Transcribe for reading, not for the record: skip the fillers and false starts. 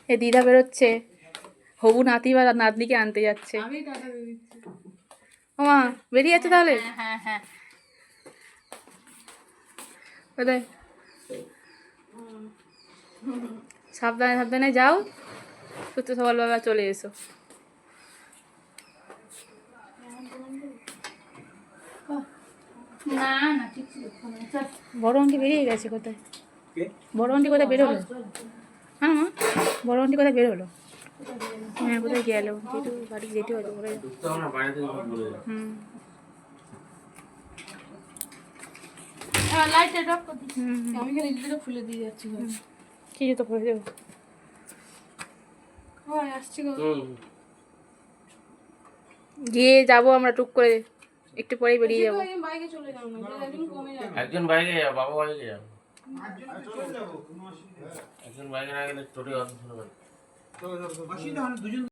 এ দিদা বেরোচ্ছে, হবু নাতি বা নাতনিকে আনতে যাচ্ছে। ও মা বেরিয়ে যাচ্ছে তাহলে। হ্যাঁ হ্যাঁ কোথায়? সাবধানে সাবধানে যাও, সুস্থ সবলভাবে চলে এসো। না না ঠিক আছে। বড় আন্টি বেরিয়ে গেছে কোথায়? বড় আন্টি কোথায় বেরোলো? হ্যাঁ মা, বড় আন্টি কোথায় বেরোলো? হ্যাঁ কোথায় গেল? যেটু বাড়ি যেটু হয়তো ঘুরে। হুম লাইটটা ডক করে দিচ্ছি। আমি খালি জুতোটা খুলে দিয়ে যাচ্ছি। কি জুতো পরে দেবো? হয় আসছি গো। গিয়ে যাবো আমরা টুক করে, একটু পরেই বেরিয়ে যাবো। বাইকে চলে যাও না, একদিন কমে যাবে। একজন বাইকে যাও, বাবা বাইকে যাও। একজন বাইকে না গেলে টোটো অসুবিধা হবে।